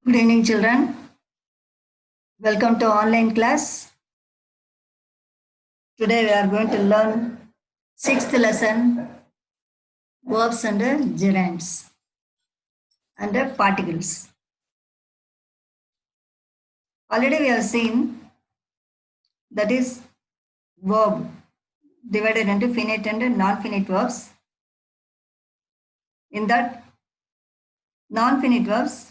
Good evening, children. Welcome to online class. Today we are going to learn sixth lesson, verbs and gerunds and particles. Already we have seen that is verb divided into finite and non-finite verbs. In that non-finite verbs,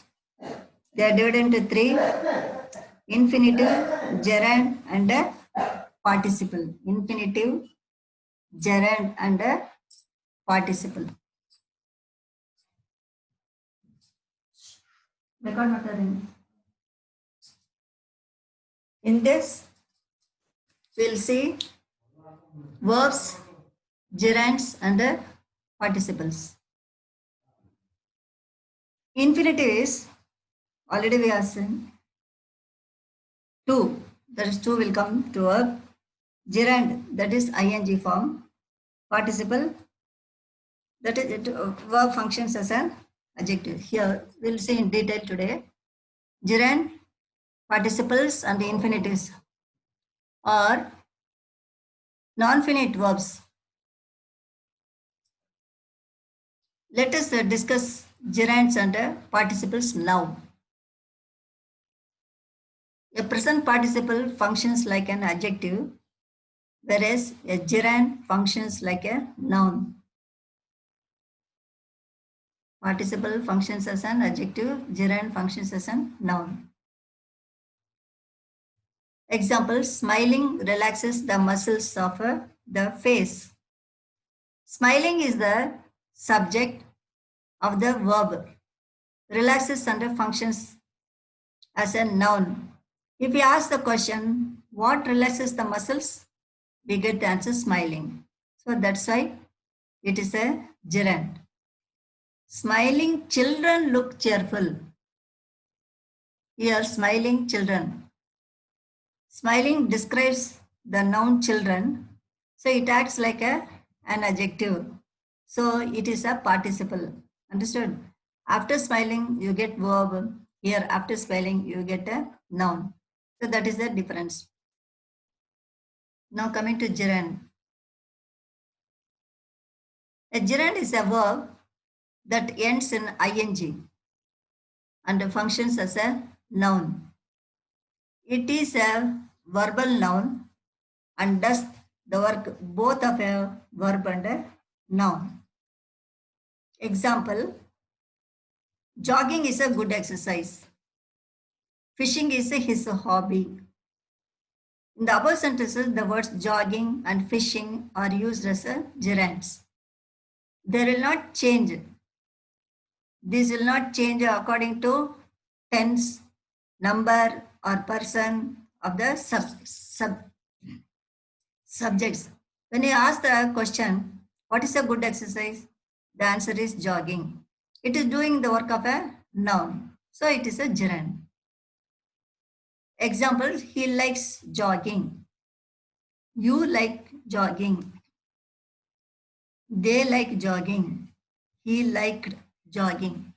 they are divided into three: infinitive, gerund and participle. Infinitive, gerund and participle. Record matter. In this, we'll see verbs, gerunds and participles. Infinitive is already we have seen two. That is two will come to verb. Gerund, that is ing form. Participle, that is it, verb functions as an adjective. Here we'll see in detail today. Gerund, participles and infinitives are non-finite verbs. Let us discuss gerunds and participles now. A present participle functions like an adjective, whereas a gerund functions like a noun. Participle functions as an adjective, gerund functions as a noun. Example, smiling relaxes the muscles of the face. Smiling is the subject of the verb. Relaxes and functions as a noun. If we ask the question, what relaxes the muscles? We get the answer smiling. So that's why it is a gerund. Smiling children look cheerful. Here, smiling children. Smiling describes the noun children. So it acts like an adjective. So it is a participle. Understood? After smiling, you get verb. Here, after smiling, you get a noun. So that is the difference. Now coming to gerund. A gerund is a verb that ends in ing and functions as a noun. It is a verbal noun and does the work both of a verb and a noun. Example, jogging is a good exercise. Fishing is his hobby. In the above sentences, the words jogging and fishing are used as a gerunds. They will not change. These will not change according to tense, number or person of the subjects. When you ask the question, what is a good exercise? The answer is jogging. It is doing the work of a noun. So it is a gerund. Example, he likes jogging. You like jogging. They like jogging. He liked jogging.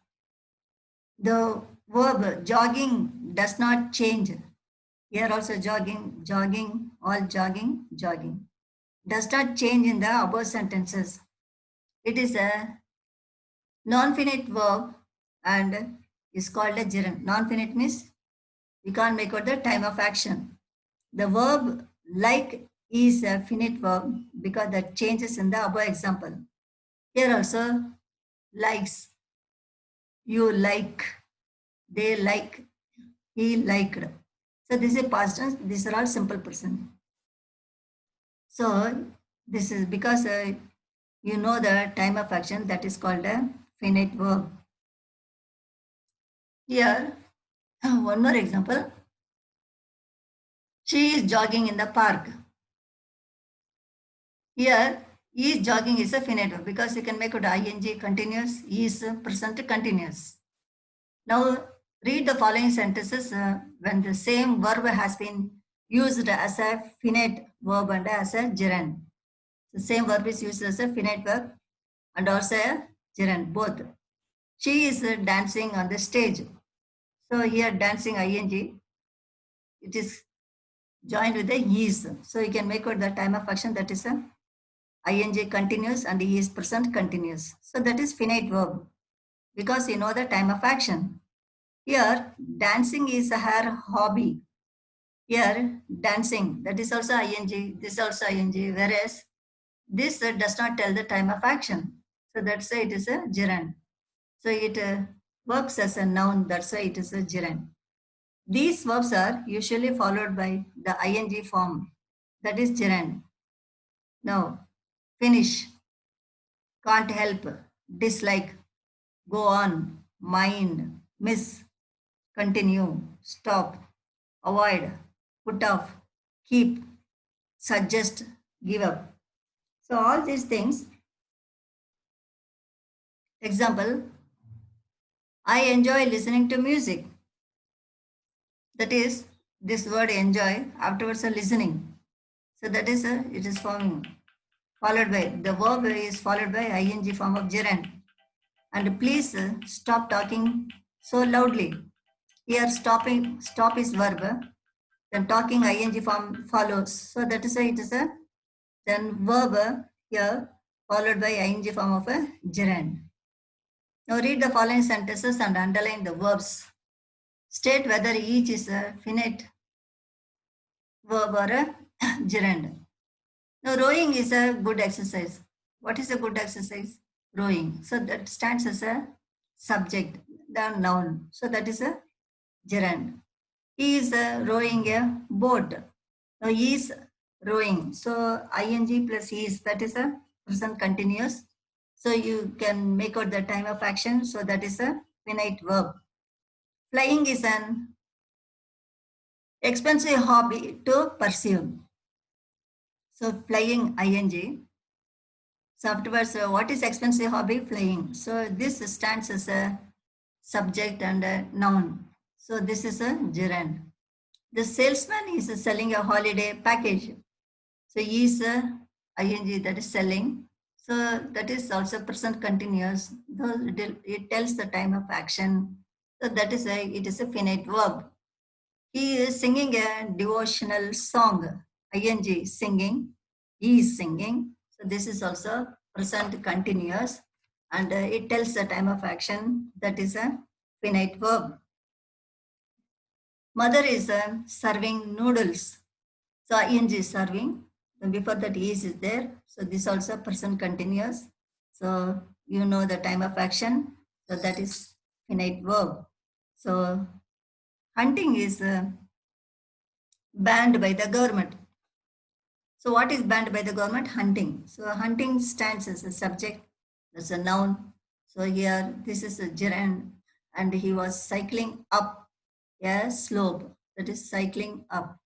The verb jogging does not change. Here also jogging, jogging, all jogging, jogging. Does not change in the above sentences. It is a non-finite verb and is called a gerund. Non-finite means you can't make out the time of action. The verb like is a finite verb because that changes in the above example. Here also likes, you like, they like, he liked. So this is past tense. These are all simple present. So this is because you know the time of action, that is called a finite verb. Here, one more example. She is jogging in the park. Here, is jogging is a finite verb because you can make it ing continuous, is present continuous. Now read the following sentences when the same verb has been used as a finite verb and as a gerund. The same verb is used as a finite verb and also a gerund, both. She is dancing on the stage. So here dancing ing, it is joined with the is. So you can make out the time of action, that is a ing continuous and is present continuous. So that is finite verb because you know the time of action. Here dancing is her hobby. Here dancing, that is also ing, this also ing, whereas this does not tell the time of action. So that's why it is a gerund. So it works as a noun, that's why it is a gerund. These verbs are usually followed by the ing form, that is gerund. Now, finish, can't help, dislike, go on, mind, miss, continue, stop, avoid, put off, keep, suggest, give up. So all these things, example, I enjoy listening to music. That is, this word enjoy, afterwards a listening. So that is it is forming, followed by, the verb is followed by ing form of gerund. And please stop talking so loudly. Here stop is verb, then talking ing form follows. So that is why it is a then verb here followed by ing form of a gerund. Now read the following sentences and underline the verbs. State whether each is a finite verb or a gerund. Now rowing is a good exercise. What is a good exercise? Rowing. So that stands as a subject, the noun. So that is a gerund. He is rowing a boat. Now he is rowing. So ing plus is, that is a present continuous. So you can make out the time of action. So that is a finite verb. Flying is an expensive hobby to pursue. So flying ing. So afterwards, what is expensive hobby? Flying. So this stands as a subject and a noun. So this is a gerund. The salesman is selling a holiday package. So he is ing, that is selling. So that is also present continuous. Though it tells the time of action. So that is it is a finite verb. He is singing a devotional song. Ing singing. He is singing. So this is also present continuous and it tells the time of action. That is a finite verb. Mother is serving noodles. So ing is serving. Then before that is there. So this also present continuous. So you know the time of action. So that is finite verb. So hunting is banned by the government. So what is banned by the government? Hunting. So hunting stands as a subject, that's a noun. So here this is a gerund and he was cycling up a slope, that is cycling up.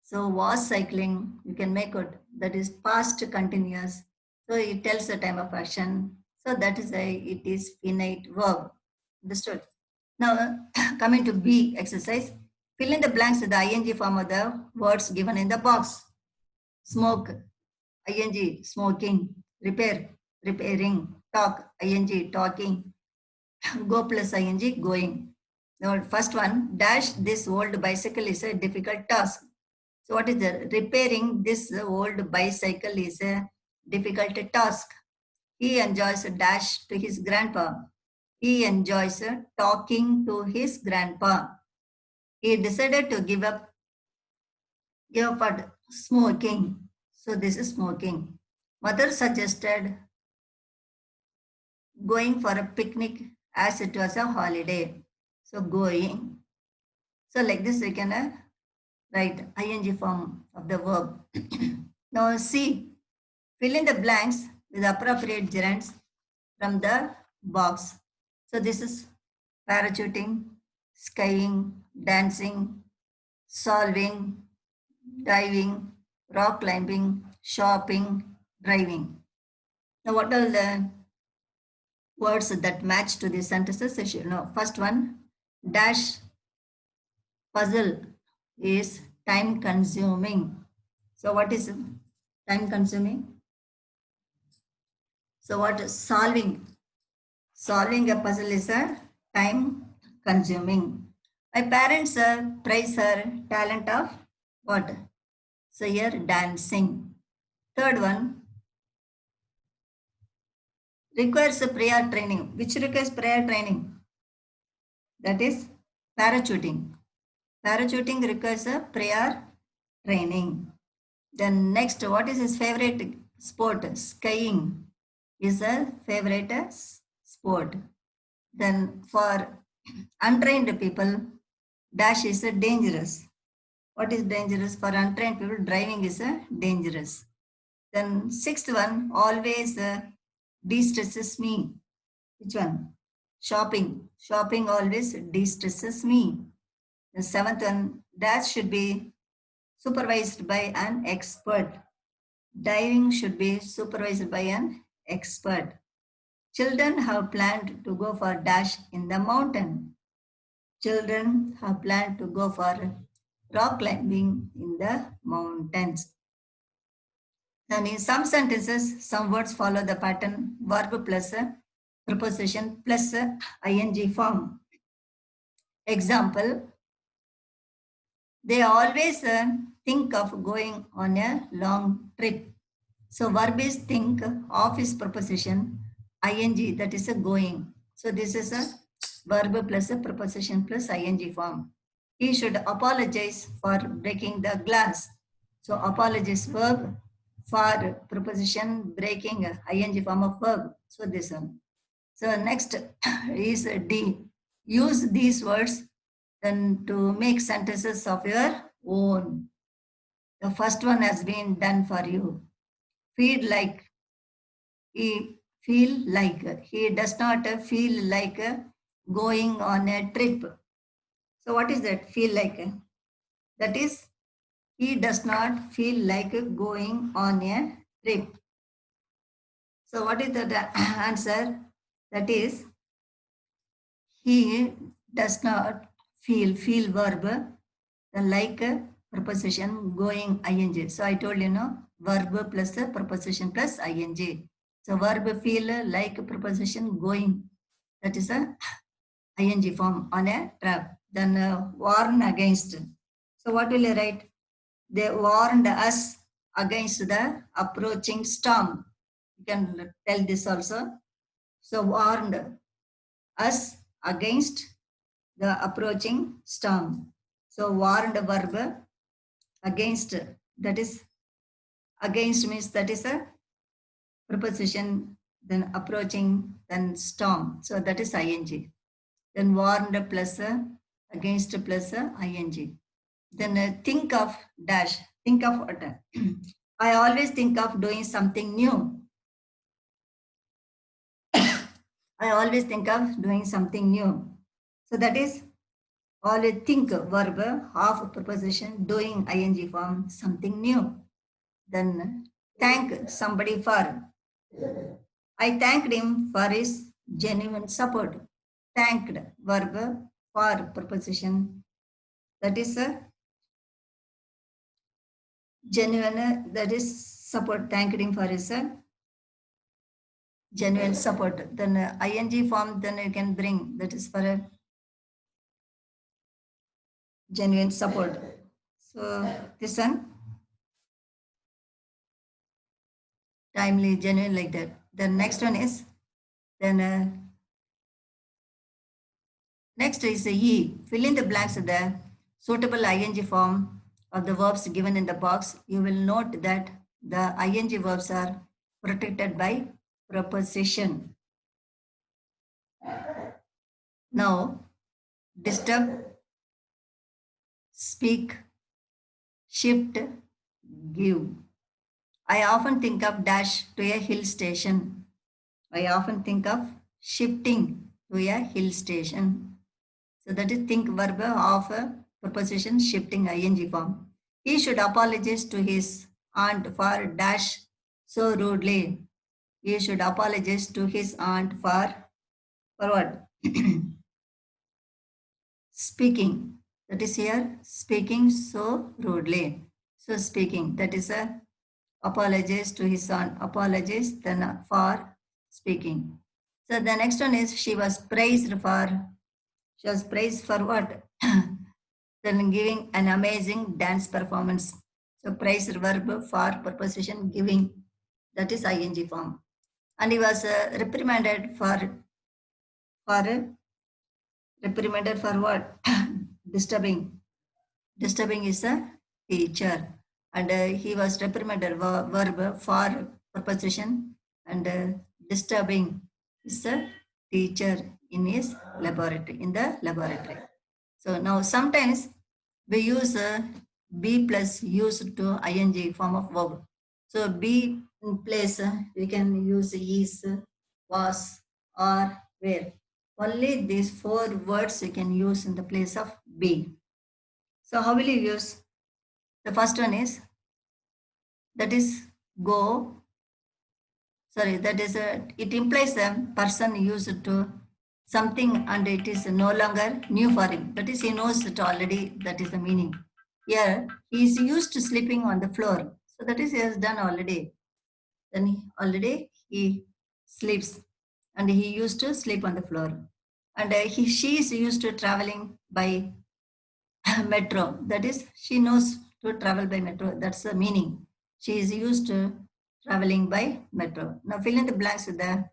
So was cycling, you can make it, that is past continuous. So it tells the time of action. So that is it is finite verb. Understood? Now coming to B exercise, fill in the blanks with the ing form of the words given in the box. Smoke, ing, smoking, repair, repairing, talk, ing, talking, go plus ing, going. Now, first one, dash this old bicycle is a difficult task. So what is the repairing this old bicycle is a difficult task. He enjoys a dash to his grandpa. He enjoys talking to his grandpa. He decided to give up smoking. So this is smoking. Mother suggested going for a picnic as it was a holiday. So going. So like this we can write ing form of the verb. Now C, fill in the blanks with appropriate gerunds from the box. So this is parachuting, skiing, dancing, solving, diving, rock climbing, shopping, driving. Now what are the words that match to these sentences? You should know. First one, dash puzzle is time consuming. So what is time consuming? So what is solving? Solving a puzzle is a time consuming. My parents praise her talent of what? So here dancing. Third one requires a prior training. Which requires prior training? That is parachuting. Parachuting requires a prior training. Then next, what is his favorite sport? Skiing is a favorite sport. Then for untrained people, dash is a dangerous. What is dangerous? For untrained people, driving is a dangerous. Then sixth one, always de-stresses me. Which one? Shopping. Shopping always de-stresses me. The seventh one, dash should be supervised by an expert. Diving should be supervised by an expert. Children have planned to go for dash in the mountain. Children have planned to go for rock climbing in the mountains. And in some sentences, some words follow the pattern verb plus a preposition plus a ing form. Example, they always think of going on a long trip. So verb is think, of is preposition, ing, that is a going. So this is a verb plus a preposition plus ing form. He should apologize for breaking the glass. So apologize verb, for preposition, breaking ing form of verb. So this one. So next is D. Use these words then to make sentences of your own. The first one has been done for you. Feel like, he feel like, he does not feel like going on a trip. So what is that? Feel like? That is, he does not feel like going on a trip. So what is the answer? That is, he does not feel verb, the like preposition going ing. So I told you, no, verb plus preposition plus ing. So verb feel like preposition going, that is a ing form on a trap. Then warn against. So what will you write? They warned us against the approaching storm. You can tell this also. So warned us against the approaching storm. So warned verb, against, that is, against means that is a preposition, then approaching, then storm. So that is ing. Then warned plus against plus ing. Then think of dash. Think of what? I always think of doing something new. I always think of doing something new. So that is always think verb, of preposition, doing ing form, something new. Then thank somebody for. I thanked him for his genuine support. Thanked verb, for preposition, that is a genuine, that is support. Thanked him for his genuine support. Then ing form, then you can bring, that is for a genuine support. So this one, timely, genuine, like that. The next one is, then next is the E. Fill in the blanks of the suitable ing form of the verbs given in the box. You will note that the ing verbs are protected by preposition. Now, disturb, speak, shift, give. I often think of dash to a hill station. I often think of shifting to a hill station. So that is think verb of a preposition, shifting ing form. He should apologize to his aunt for dash so rudely. He should apologize to his aunt for what? Speaking. That is here, speaking so rudely. So speaking, that is a apologize to his aunt. Apologize then for speaking. So the next one is she was praised for what? then giving an amazing dance performance. So praised verb for preposition giving, that is ing form. And he was reprimanded for reprimanded for what? Disturbing. Disturbing is a teacher. And he was reprimanded verb for preposition, and disturbing is a teacher in his laboratory, in the laboratory. So now sometimes we use be plus used to ing form of verb. So be in place, we can use is, was, or, where. Only these four words you can use in the place of be. So how will you use? The first one is, that is go. Sorry, that is it implies a person used to something and it is no longer new for him. That is, he knows it already. That is the meaning. Here, he is used to sleeping on the floor. So that is, he has done already. Then already he sleeps, and he used to sleep on the floor. And she is used to traveling by metro. That is, she knows to travel by metro. That's the meaning. She is used to traveling by metro. Now fill in the blanks with the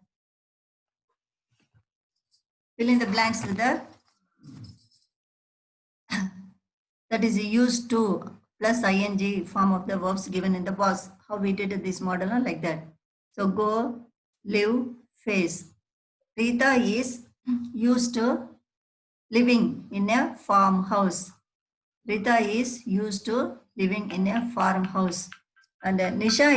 that is used to plus ing form of the verbs given in the was. How we did this model like that. So go, live, face. Rita is used to living in a farmhouse. Rita is used to living in a farmhouse. And Nisha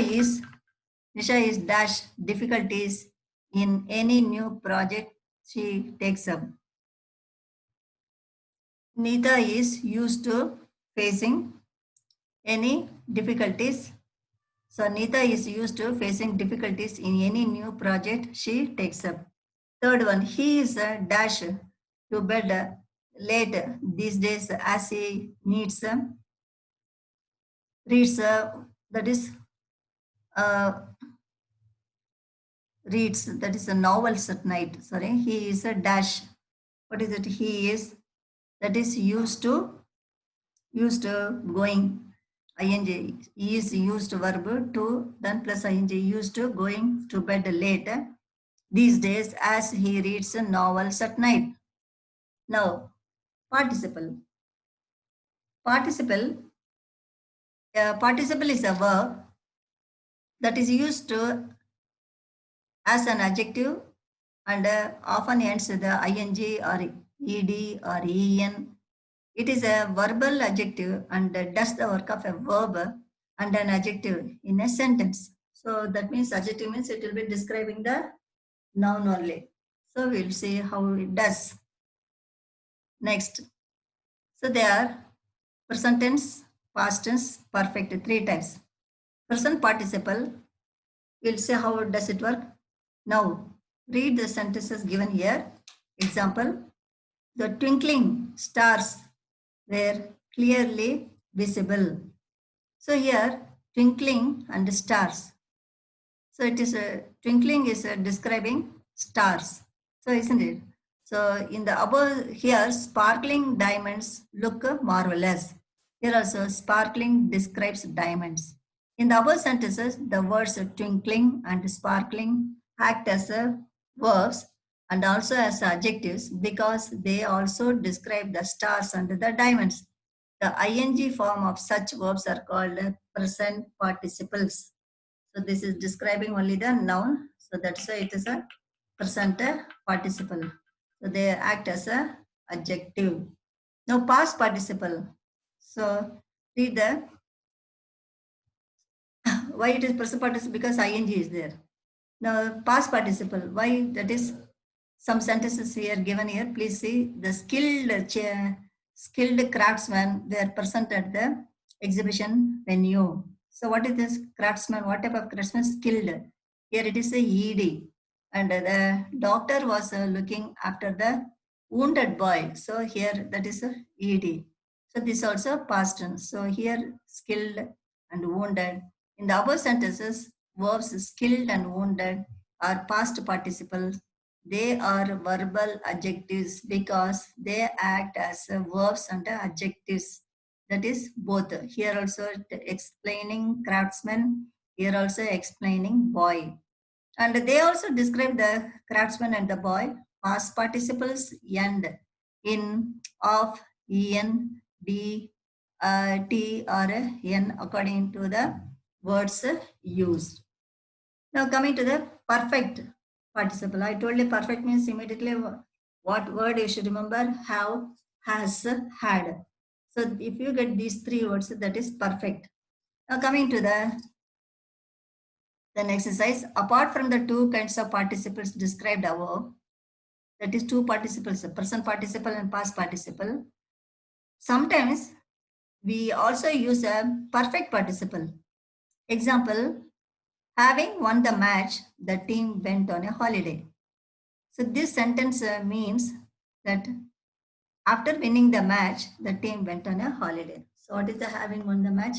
is dash difficulties in any new project she takes up. Neeta is used to facing any difficulties. So Neeta is used to facing difficulties in any new project she takes up. Third one, he is dash to bed late these days as he needs reads that is reads, that is a novels at night. Sorry, he is a dash. What is it? He is, that is used to going. Ing, he is used verb to then plus ing, used to going to bed late these days as he reads novels at night. Now participle. Participle participle is a verb that is used to as an adjective, and often ends with the ing or ed or en. It is a verbal adjective and does the work of a verb and an adjective in a sentence. So that means adjective means it will be describing the noun only. So we'll see how it does. Next. So there are present tense, past tense, perfect, three types. Present participle, we'll see how does it work. Now read the sentences given here. Example, the twinkling stars were clearly visible. So here twinkling and stars. So it is a twinkling is describing stars. So isn't it? So in the above here, sparkling diamonds look marvelous. Here also sparkling describes diamonds. In the above sentences, the words twinkling and sparkling act as verbs and also as adjectives because they also describe the stars and the diamonds. The ing form of such verbs are called present participles. So this is describing only the noun. So that's why it is a present participle. So they act as a adjective. Now past participle. So read the why it is present participle, because ing is there. Now past participle, why that is some sentences here given here. Please see the skilled craftsmen were present at the exhibition venue. So what is this craftsman? What type of craftsman? Skilled. Here it is a ED. And the doctor was looking after the wounded boy. So here that is a ED. So this also past tense. So here skilled and wounded. In the above sentences, verbs skilled and wounded are past participles They are verbal adjectives because they act as verbs and adjectives. That is both. Here also explaining craftsman, here also explaining boy. And they also describe the craftsman and the boy. Past participles end in, of, en, d, t or n according to the words used. Now coming to the perfect participle. I told you perfect means immediately what word you should remember: have, has, had. So if you get these three words, that is perfect. Now coming to the then exercise, apart from the two kinds of participles described above, that is two participles, present participle and past participle, sometimes we also use a perfect participle. Example, having won the match, the team went on a holiday. So this sentence means that after winning the match, the team went on a holiday. So what is the having won the match?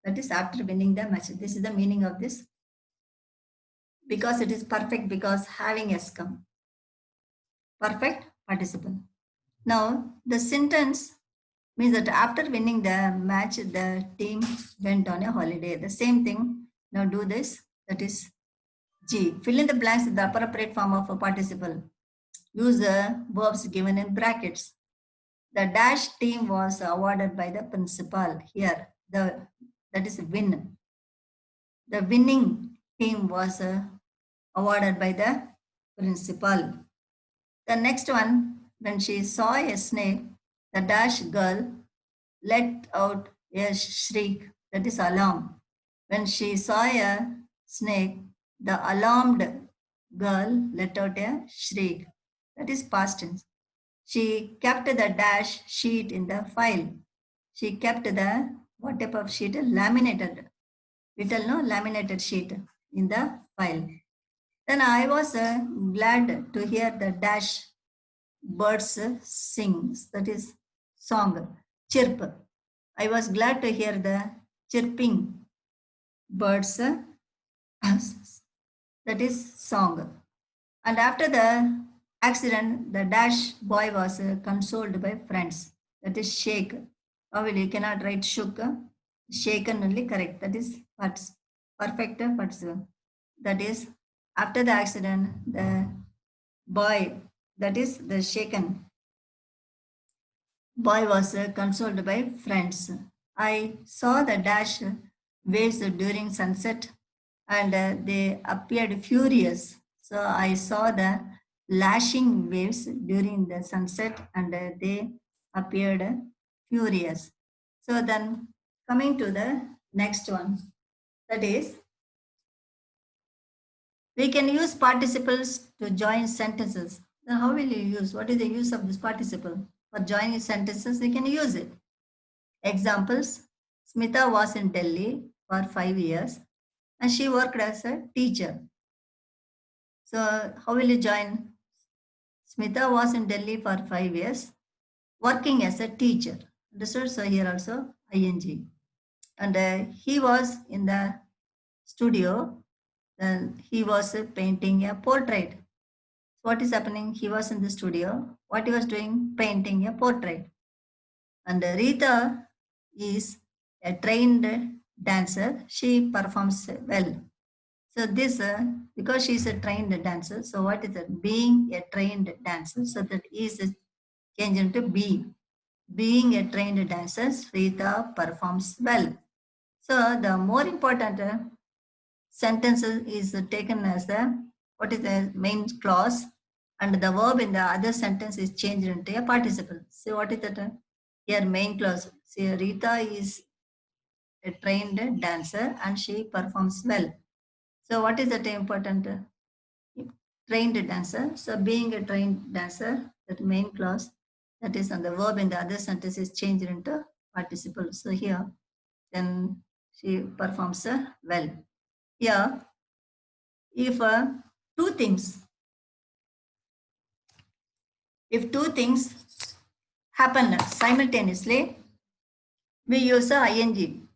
That is after winning the match. This is the meaning of this. Because it is perfect, because having has come. Perfect participle. Now the sentence means that after winning the match, the team went on a holiday. The same thing. Now do this. That is G. Fill in the blanks with the appropriate form of a participle. Use the verbs given in brackets. The dash team was awarded by the principal. Here, that is win. The winning team was awarded by the principal. The next one, when she saw a snake, the dash girl let out a shriek, that is alarm. When she saw a snake, the alarmed girl let out a shriek, that is past tense. She kept the dash sheet in the file. She kept the, what type of sheet? Laminated. Little no laminated sheet in the file. Then I was glad to hear the dash birds sings, that is song, chirp. I was glad to hear the chirping birds, that is song. And after the accident, the dash boy was consoled by friends. That is shake. How will you cannot write shook? Shaken only correct. That is perfect participle. That is after the accident, the boy, that is the shaken boy was consoled by friends. I saw the dash waves during sunset and they appeared furious. So I saw the lashing waves during the sunset and they appeared furious. So then coming to the next one, that is, we can use participles to join sentences. Then how will you use? What is the use of this participle? For joining sentences, we can use it. Examples, Smita was in Delhi for 5 years and she worked as a teacher. So how will you join? Smita was in Delhi for 5 years working as a teacher. Understood? So here also ing. And he was in the studio. Then he was painting a portrait. So what is happening? He was in the studio. What he was doing? Painting a portrait. And Rita is a trained dancer. She performs well. So this, because she is a trained dancer, so what is it? Being a trained dancer. So that is changed into be. Being a trained dancer, Rita performs well. So the more important sentence is taken as the, what is the main clause, and the verb in the other sentence is changed into a participle. So what is that? Here main clause. See, Rita is a trained dancer and she performs well. So what is that important? Trained dancer. So being a trained dancer, that main clause, that is on the verb in the other sentence is changed into participle. So here, then she performs well. Here, if two things, if two things happen simultaneously, we use a ing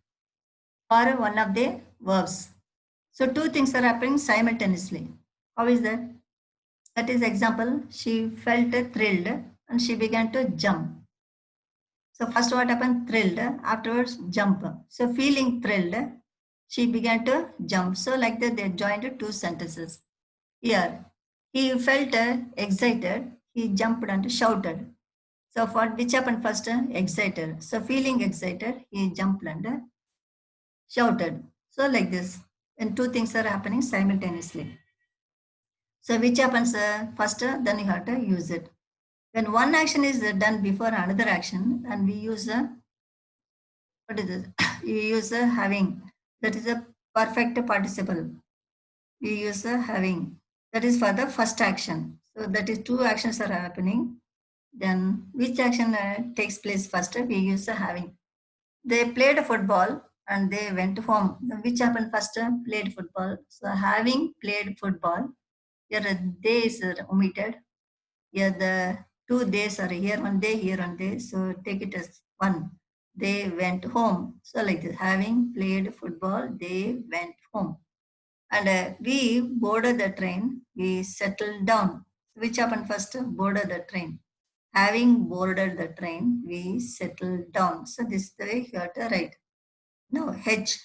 or one of the verbs. So two things are happening simultaneously. How is that? That is example, she felt thrilled and she began to jump. So first what happened? Thrilled, afterwards jump. So feeling thrilled, she began to jump. So like that they joined two sentences. Here, he felt excited, he jumped and shouted. So for which happened first? Excited. So feeling excited, he jumped and shouted. So like this. And two things are happening simultaneously. So which happens first, then you have to use it. When one action is done before another action, and we use what is this? You use having. That is a perfect participle. We use having. That is for the first action. So that is two actions are happening. Then which action takes place first? We use having. They played football and they went home. Which happened first? Played football. So having played football, here they is omitted. Here the 2 days are here 1 day, here 1 day. So take it as one. They went home. So like this, having played football, they went home. And we boarded the train, we settled down. Which happened first? Boarded the train. Having boarded the train, we settled down. So this is the way you have to write. Now H.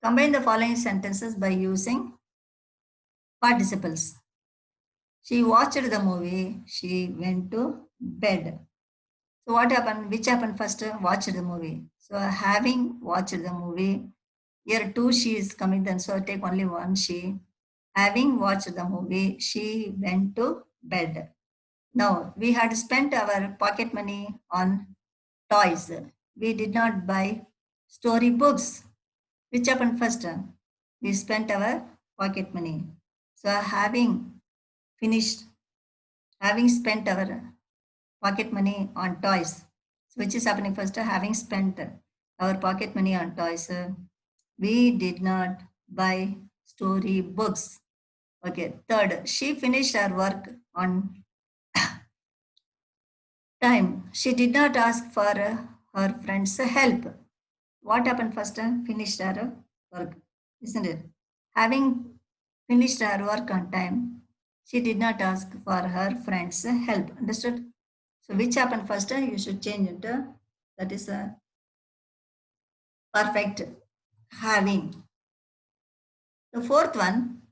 Combine the following sentences by using participles. She watched the movie, she went to bed. So what happened? Which happened first? Watched the movie. So having watched the movie, here two she is coming then, so take only one she. Having watched the movie, she went to bed. Now we had spent our pocket money on toys. We did not buy story books. Which happened first? We spent our pocket money. So finished, having spent our pocket money on toys. So which is happening first? Having spent our pocket money on toys, we did not buy story books. Okay. Third, she finished her work on time. She did not ask for her friend's help. What happened first? Finished her work, isn't it? Having finished her work on time, she did not ask for her friend's help. Understood? So which happened first? You should change it. That is a perfect having. The fourth one,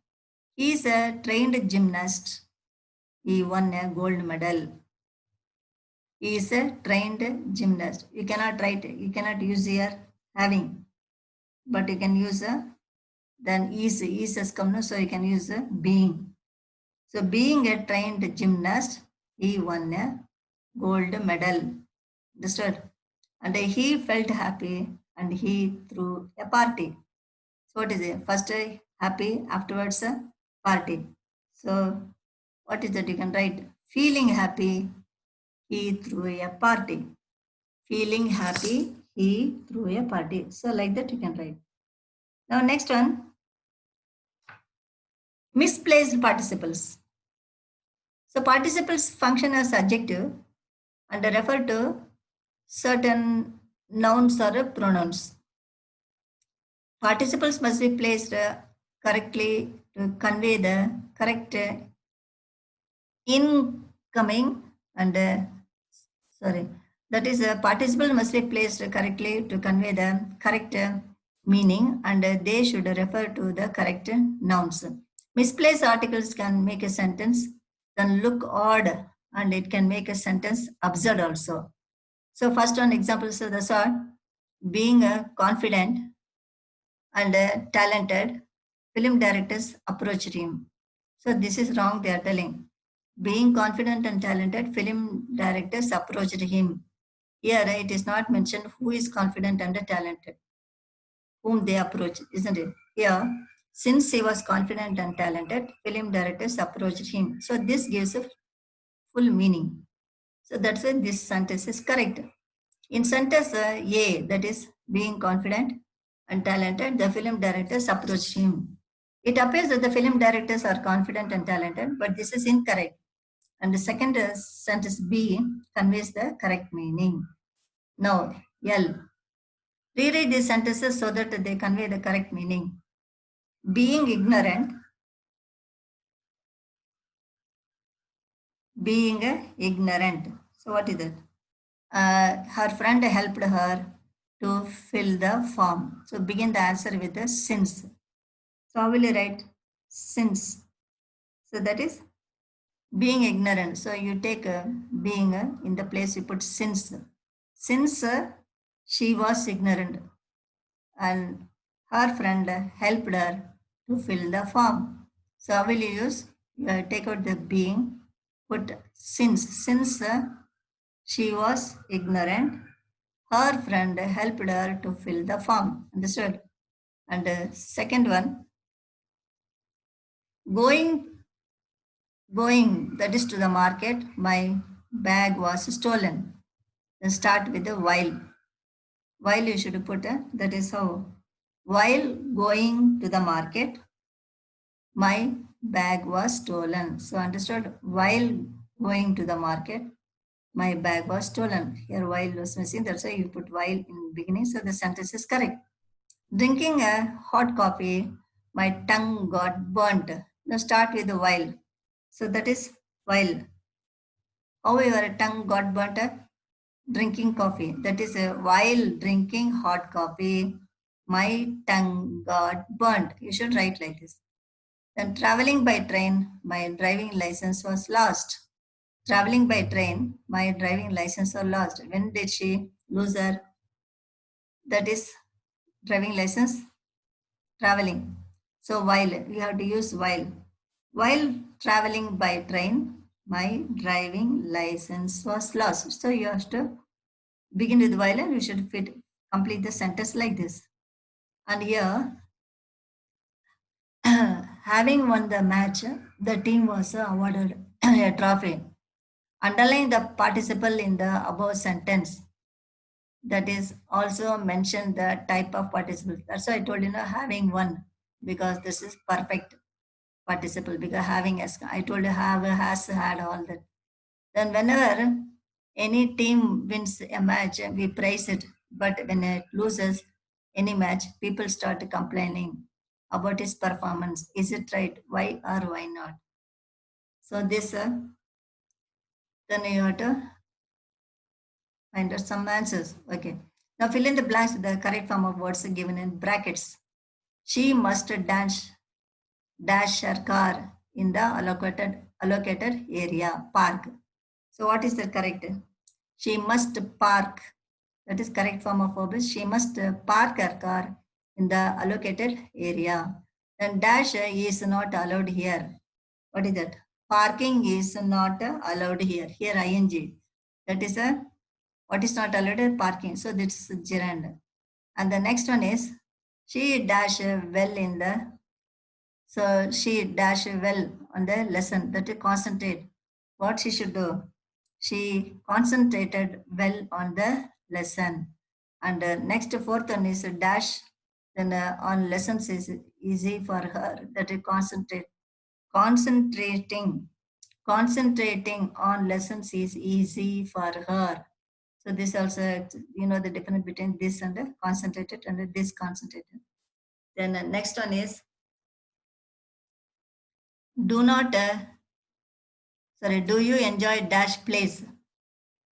he is a trained gymnast. He won a gold medal. He is a trained gymnast. You cannot write, you cannot use here having, but you can use then is has come, so you can use being. So being a trained gymnast, he won a gold medal. Understood? And he felt happy and he threw a party. So what is it? First happy, afterwards party. So what is that? You can write feeling happy, he threw a party. Feeling happy, he threw a party. So like that you can write. Now next one, misplaced participles. So participles function as adjective and refer to certain nouns or pronouns. Participles must be placed correctly to convey the correct incoming and sorry, that is participle must be placed correctly to convey the correct meaning, and they should refer to the correct nouns. Misplaced articles can make a sentence can look odd, and it can make a sentence absurd also. So first one examples of the sort, being confident and talented, film directors approached him. So this is wrong, they are telling. Being confident and talented, film directors approached him. Here it is not mentioned who is confident and talented, whom they approach, isn't it? Here, since he was confident and talented, film directors approached him. So this gives a full meaning. So that's why this sentence is correct. In sentence A, that is being confident and talented, the film directors approached him. It appears that the film directors are confident and talented, but this is incorrect. And the second sentence B conveys the correct meaning. Now, L. Reread these sentences so that they convey the correct meaning. Being ignorant being ignorant. So what is that? Her friend helped her to fill the form. So begin the answer with the since. So how will you write since? So that is being ignorant. So you take being in the place you put since. Since she was ignorant and her friend helped her to fill the form. So how will you use? You take out the being, put since. Since she was ignorant, her friend helped her to fill the form. Understood? And second one, going, that is to the market, my bag was stolen. Then start with the while. While you should put that is how. While going to the market, my bag was stolen. So understood? While going to the market, my bag was stolen. Here while was missing. That's why you put while in beginning. So the sentence is correct. Drinking a hot coffee, my tongue got burnt. Now start with the while. So that is while. How your tongue got burnt? Drinking coffee. That is while drinking hot coffee, my tongue got burnt. You should write like this. Then traveling by train, my driving license was lost. Traveling by train, my driving license was lost. When did she lose her? That is driving license, traveling. So while, you have to use while. While traveling by train, my driving license was lost. So you have to begin with while and you should complete the sentence like this. And here, having won the match, the team was awarded a trophy. Underline the participle in the above sentence. That is also mention the type of participle. That's why I told you, having one, because this is perfect participle. Because having, as I told you, have, has, had, all that. Then whenever any team wins a match, we praise it. But when it loses any match, people start complaining about his performance. Is it right? Why or why not? So this, then you have to find out some answers. Okay. Now fill in the blanks with the correct form of words given in brackets. She must dash her car in the allocated area, park. So what is the correct? She must park. That is correct form of verb. She must park her car in the allocated area. Then dash is not allowed here. What is that? Parking is not allowed here. Here ing. That is a what is not allowed? Parking. So this is gerund. And the next one is she dash well in the. So she dash well on the lesson. That is concentrate. What she should do? She concentrated well on the lesson. And next fourth one is dash. Then on lessons is easy for her. That is concentrate. Concentrating. Concentrating on lessons is easy for her. So this also, the difference between this and the concentrated and this concentrated. Then next one is do not, do you enjoy dash plays?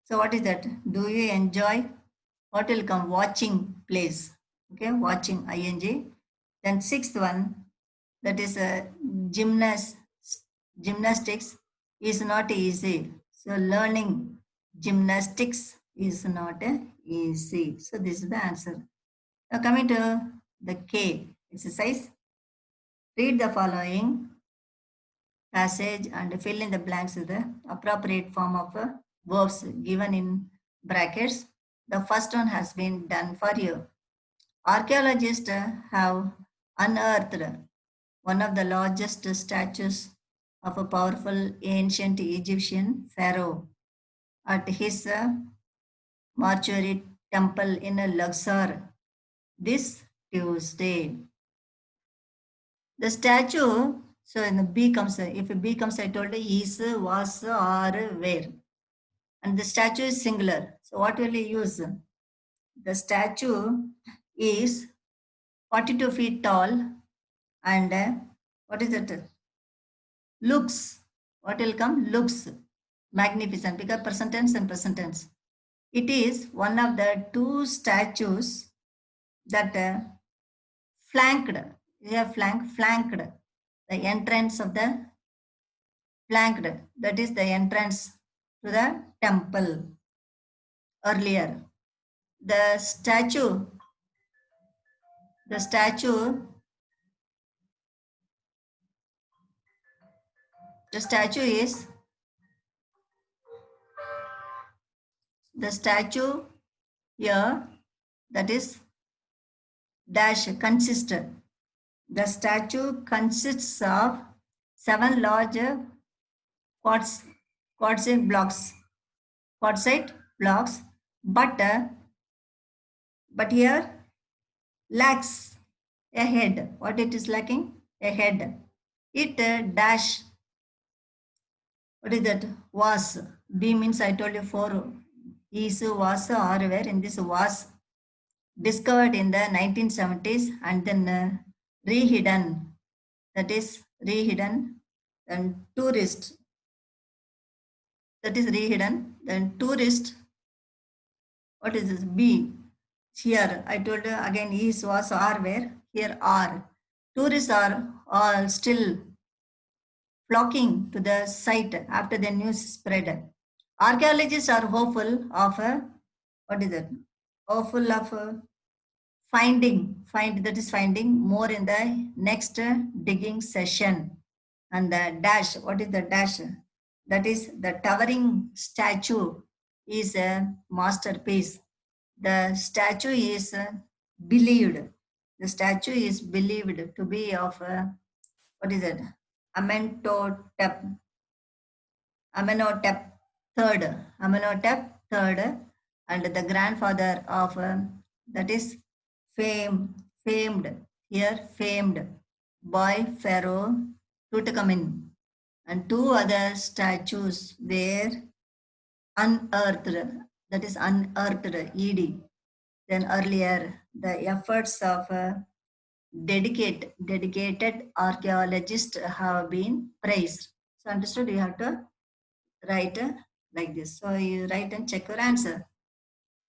So what is that? Do you enjoy? What will come? Watching plays. Okay, watching ing. Then sixth one, that is gymnastics is not easy. So learning gymnastics is not easy. So this is the answer. Now coming to the K exercise. Read the following passage and fill in the blanks with the appropriate form of verbs given in brackets. The first one has been done for you. Archaeologists have unearthed one of the largest statues of a powerful ancient Egyptian pharaoh at his mortuary temple in Luxor this Tuesday. The statue, so in the B comes, if a B comes, I told you is, was, or, where. And the statue is singular. So what will you use? The statue is 42 feet tall and what is it? Looks. What will come? Looks. magnificent, because present tense and present tense. It is one of the two statues that flanked, flanked the entrance of the flanked, that is the entrance to the temple earlier. The statue, the statue, the statue is, the statue here, that is dash consist. The statue consists of 7 large quartz, quartzite blocks, quartzite blocks, but here lacks a head. What it is lacking? A head. It dash, what is that? Was. B means I told you 4. Is, was, or where. In this was discovered in the 1970s and then rehidden. That is rehidden. And tourist. That is rehidden. Then tourist. What is this? B. Here I told you again is, was, or where. Here are. Tourists are all still flocking to the site after the news spread. Archaeologists are hopeful of what is it? Hopeful of finding more in the next digging session. And the dash, what is the dash? That is the towering statue is a masterpiece. The statue is believed. The statue is believed to be of what is it? Amenhotep third, and the grandfather of that is famed boy Pharaoh Tutankhamun, and 2 other statues were unearthed. That is unearthed, ED. Then earlier, the efforts of dedicated archaeologists have been praised. So understood, you have to write like this. So you write and check your answer.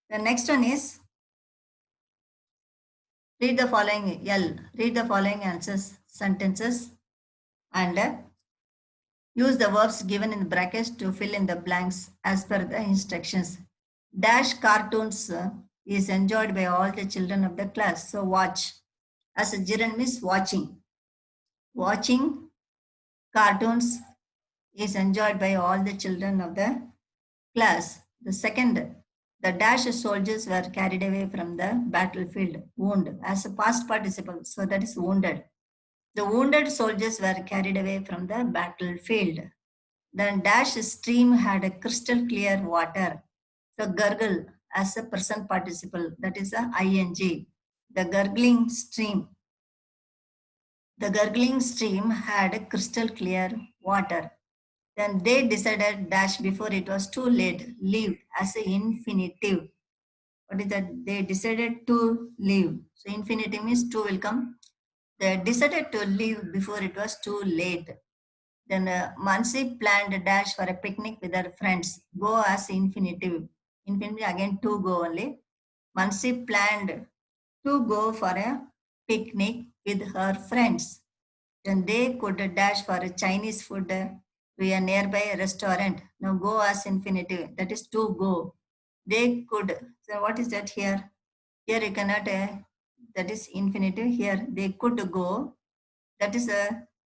The next one is read the following read the following answers, sentences, and use the verbs given in the brackets to fill in the blanks as per the instructions. Dash cartoons is enjoyed by all the children of the class. So watch. As a Jiran means watching. Watching cartoons is enjoyed by all the children of the class. The second, the dash soldiers were carried away from the battlefield. Wound as a past participle. So that is wounded. The wounded soldiers were carried away from the battlefield. The dash stream had a crystal clear water. So gurgle as a present participle. That is a ing. The gurgling stream. The gurgling stream had crystal clear water. Then they decided dash before it was too late. Leave as an infinitive. What is that? They decided to leave. So infinitive means to will come. They decided to leave before it was too late. Then Mansi planned a dash for a picnic with her friends. Go as infinitive. Infinitive again to go only. Mansi planned to go for a picnic with her friends. Then they could dash for a Chinese food to a nearby restaurant. Now go as infinitive. That is to go. They could. So what is that here? Here you cannot. That is infinitive. Here they could go. That is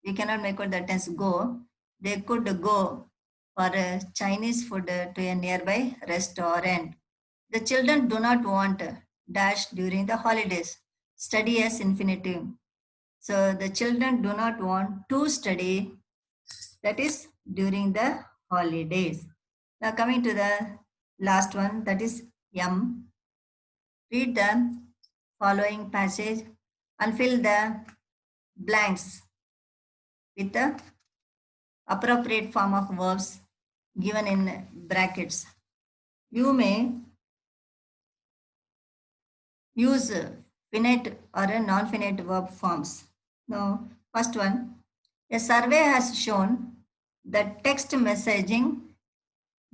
we cannot make out that tense go. They could go for a Chinese food to a nearby restaurant. The children do not want dash during the holidays. Study as infinitive. So the children do not want to study, that is during the holidays. Now coming to the last one, that is M. Read the following passage and fill the blanks with the appropriate form of verbs given in brackets. You may use finite or a non-finite verb forms. Now, first one, a survey has shown that text messaging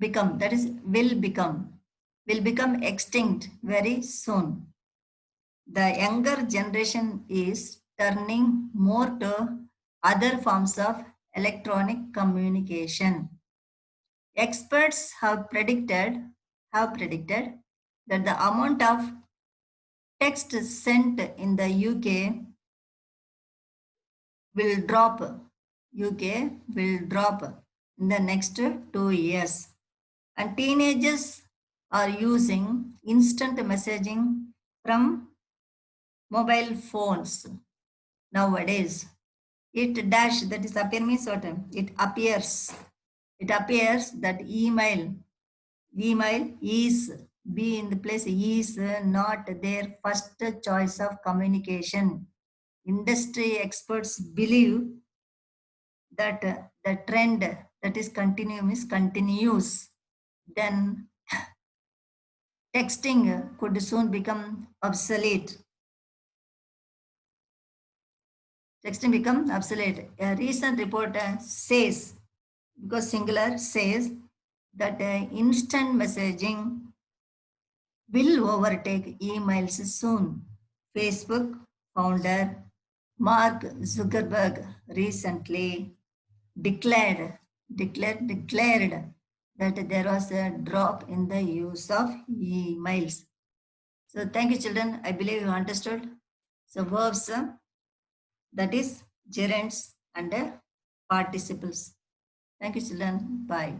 become, that is will become extinct very soon. The younger generation is turning more to other forms of electronic communication. Experts have predicted that the amount of text sent in the UK will drop. UK will drop in the next 2 years. And teenagers are using instant messaging from mobile phones nowadays. It dash, that is appear means what? It appears. It appears that email is be in the place is not their first choice of communication. Industry experts believe that the trend that is continues, then texting could soon become obsolete. Texting become obsolete. A recent report says, because singular says, that instant messaging will overtake emails soon. Facebook founder Mark Zuckerberg recently declared that there was a drop in the use of emails. So thank you, children. I believe you understood. So verbs, that is gerunds and participles. Thank you, children. Bye.